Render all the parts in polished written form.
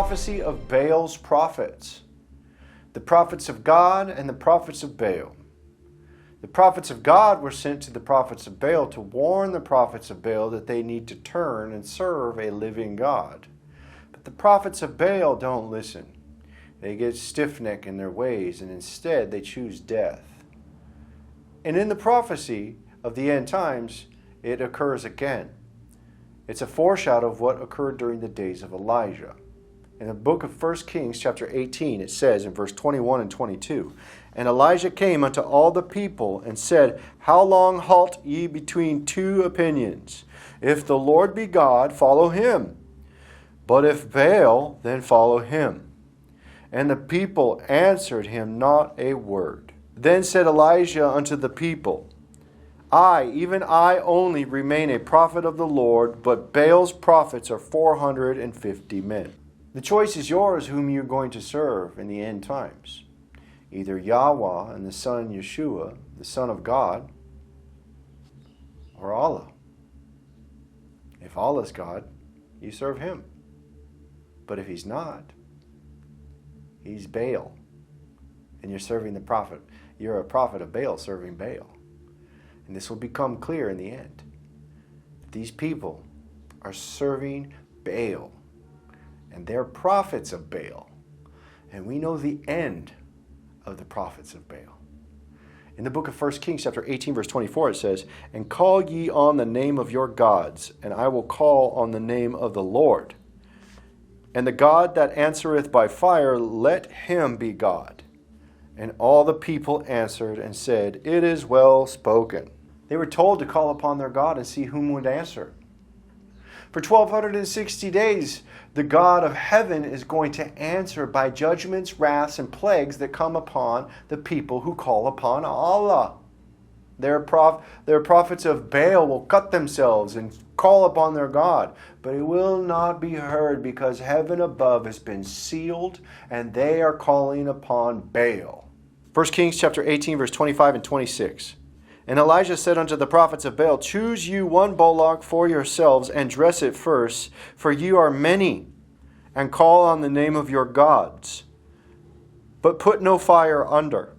prophecy of Baal's prophets. The prophets of God and the prophets of Baal. The prophets of God were sent to the prophets of Baal to warn the prophets of Baal that they need to turn and serve a living God. But the prophets of Baal don't listen. They get stiff-necked in their ways, and instead they choose death. And in the prophecy of the end times, it occurs again. It's a foreshadow of what occurred during the days of Elijah. In the book of 1 Kings chapter 18, it says in verse 21 and 22, "And Elijah came unto all the people and said, How long halt ye between two opinions? If the Lord be God, follow him. But if Baal, then follow him. And the people answered him not a word. Then said Elijah unto the people, I, even I only, remain a prophet of the Lord, but Baal's prophets are 450 men." The choice is yours whom you're going to serve in the end times. Either Yahweh and the Son Yeshua, the Son of God, or Allah. If Allah is God, you serve him. But if he's not, he's Baal. And you're serving the prophet. You're a prophet of Baal serving Baal. And this will become clear in the end. These people are serving Baal. And they're prophets of Baal. And we know the end of the prophets of Baal. In the book of 1 Kings chapter 18 verse 24 it says, "And call ye on the name of your gods, and I will call on the name of the Lord. And the God that answereth by fire, let him be God." And all the people answered and said, "It is well spoken." They were told to call upon their God and see whom would answer. For 1260 days, the God of heaven is going to answer by judgments, wraths, and plagues that come upon the people who call upon Allah. Their prophets of Baal will cut themselves and call upon their God, but it will not be heard because heaven above has been sealed and they are calling upon Baal. 1 Kings chapter 18 verse 25 and 26. "And Elijah said unto the prophets of Baal, Choose you one bullock for yourselves, and dress it first, for you are many, and call on the name of your gods. But put no fire under.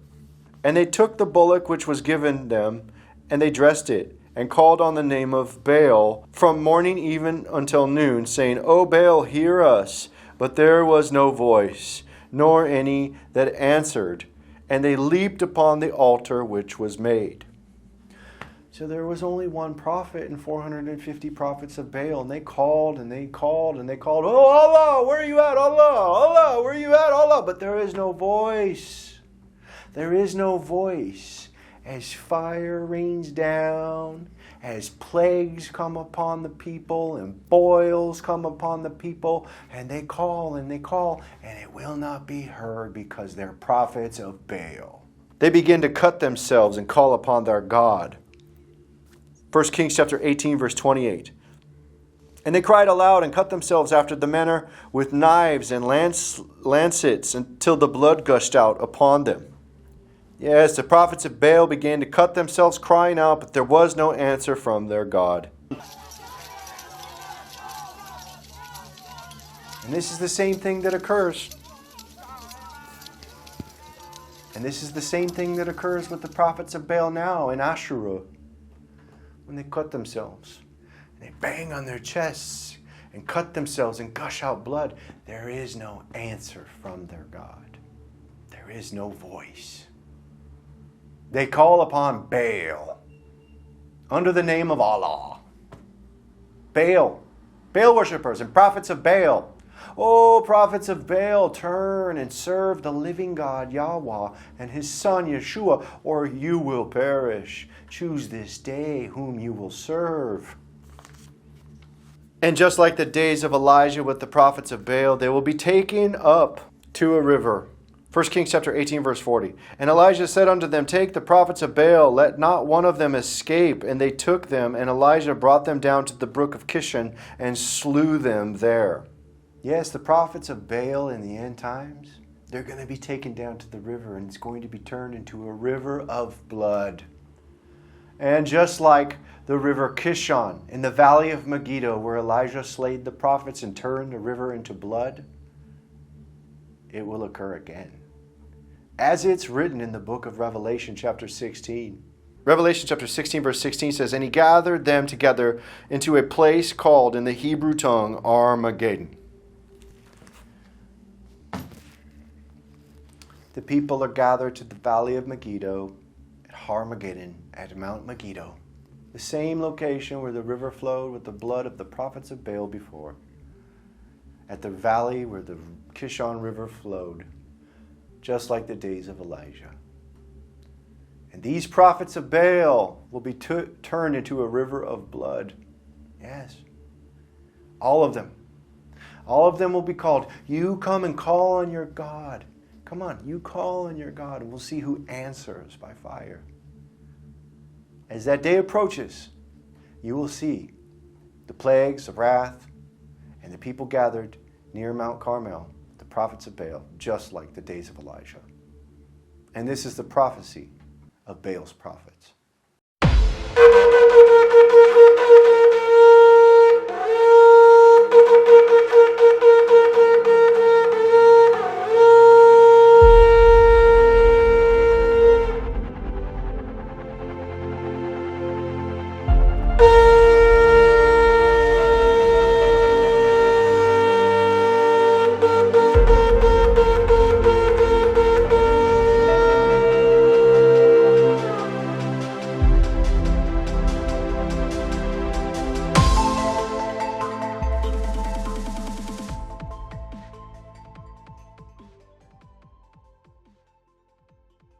And they took the bullock which was given them, and they dressed it, and called on the name of Baal from morning even until noon, saying, O Baal, hear us. But there was no voice, nor any that answered. And they leaped upon the altar which was made." So there was only one prophet and 450 prophets of Baal. And they called and they called and they called, "Oh Allah, where are you at? Allah, Allah, where are you at? Allah." But there is no voice. There is no voice. As fire rains down, as plagues come upon the people and boils come upon the people, and they call and it will not be heard because they're prophets of Baal. They begin to cut themselves and call upon their God. 1 Kings chapter 18 verse 28. "And they cried aloud and cut themselves after the manner with knives and lancets until the blood gushed out upon them." Yes, the prophets of Baal began to cut themselves, crying out, but there was no answer from their God. And this is the same thing that occurs. And this is the same thing that occurs with the prophets of Baal now in Asherah. When they cut themselves, they bang on their chests and cut themselves and gush out blood, there is no answer from their God. There is no voice. They call upon Baal under the name of Allah. Baal worshippers and prophets of Baal. "Oh, prophets of Baal, turn and serve the living God Yahweh and his Son Yeshua, or you will perish. Choose this day whom you will serve." And just like the days of Elijah with the prophets of Baal, they will be taken up to a river. 1 Kings chapter 18 verse 40. "And Elijah said unto them, Take the prophets of Baal, let not one of them escape. And they took them, and Elijah brought them down to the brook of Kishon and slew them there." Yes, the prophets of Baal in the end times, they're going to be taken down to the river, and it's going to be turned into a river of blood. And just like the river Kishon in the valley of Megiddo, where Elijah slayed the prophets and turned the river into blood, it will occur again. As it's written in the book of Revelation chapter 16. Revelation chapter 16 verse 16 says, "And he gathered them together into a place called in the Hebrew tongue Armageddon." The people are gathered to the valley of Megiddo at Armageddon, at Mount Megiddo. The same location where the river flowed with the blood of the prophets of Baal before. At the valley where the Kishon River flowed, just like the days of Elijah. And these prophets of Baal will be turned into a river of blood. Yes. All of them. All of them will be called. You come and call on your God. Come on, you call on your God, and we'll see who answers by fire. As that day approaches, you will see the plagues of wrath and the people gathered near Mount Carmel, the prophets of Baal, just like the days of Elijah. And this is the prophecy of Baal's prophets.